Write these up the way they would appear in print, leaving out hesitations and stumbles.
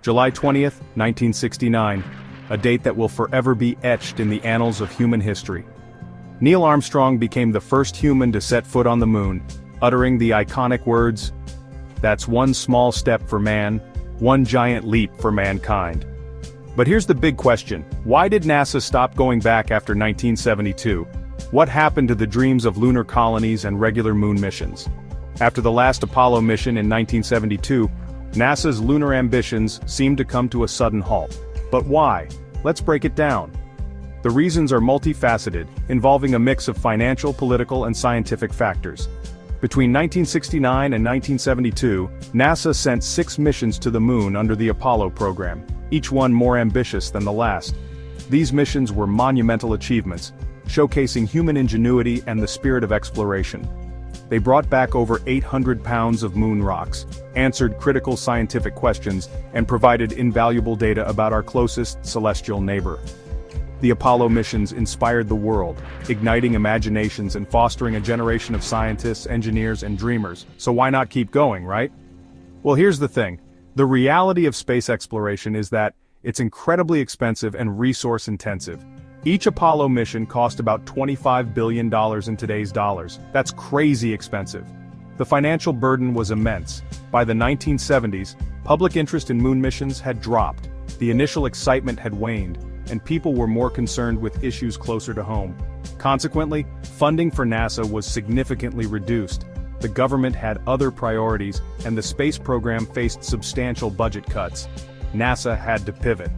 July 20th, 1969, a date that will forever be etched in the annals of human history. Neil Armstrong became the first human to set foot on the moon, uttering the iconic words, "That's one small step for man, one giant leap for mankind." But here's the big question: why did NASA stop going back after 1972? What happened to the dreams of lunar colonies and regular moon missions? After the last Apollo mission in 1972, NASA's lunar ambitions seemed to come to a sudden halt. But why? Let's break it down. The reasons are multifaceted, involving a mix of financial, political, and scientific factors. Between 1969 and 1972, NASA sent 6 missions to the moon under the Apollo program, each one more ambitious than the last. These missions were monumental achievements, showcasing human ingenuity and the spirit of exploration. They brought back over 800 pounds of moon rocks, answered critical scientific questions, and provided invaluable data about our closest celestial neighbor. The Apollo missions inspired the world, igniting imaginations and fostering a generation of scientists, engineers, and dreamers. So why not keep going, right? Well, here's the thing. The reality of space exploration is that it's incredibly expensive and resource-intensive. Each Apollo mission cost about $25 billion in today's dollars. That's crazy expensive. The financial burden was immense. By the 1970s, public interest in moon missions had dropped, the initial excitement had waned, and people were more concerned with issues closer to home. Consequently, funding for NASA was significantly reduced. The government had other priorities, and the space program faced substantial budget cuts. NASA had to pivot.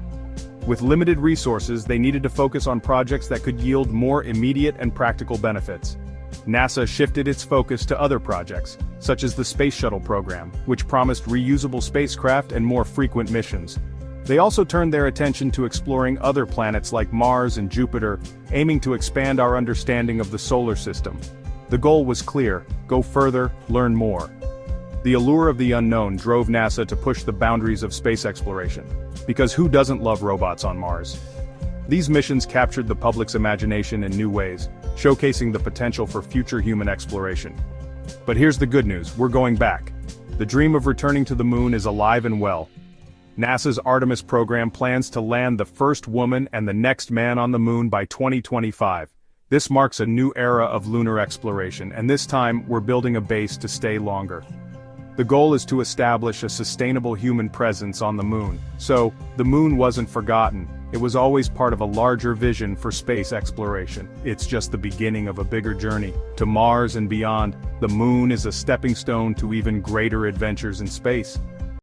With limited resources, they needed to focus on projects that could yield more immediate and practical benefits. NASA shifted its focus to other projects, such as the Space Shuttle program, which promised reusable spacecraft and more frequent missions. They also turned their attention to exploring other planets like Mars and Jupiter, aiming to expand our understanding of the solar system. The goal was clear: go further, learn more. The allure of the unknown drove NASA to push the boundaries of space exploration. Because who doesn't love robots on Mars? These missions captured the public's imagination in new ways, showcasing the potential for future human exploration. But here's the good news: we're going back. The dream of returning to the moon is alive and well. NASA's Artemis program plans to land the first woman and the next man on the moon by 2025. This marks a new era of lunar exploration, and this time we're building a base to stay longer. The goal is to establish a sustainable human presence on the moon. So, the moon wasn't forgotten. It was always part of a larger vision for space exploration. It's just the beginning of a bigger journey. To Mars and beyond, the moon is a stepping stone to even greater adventures in space.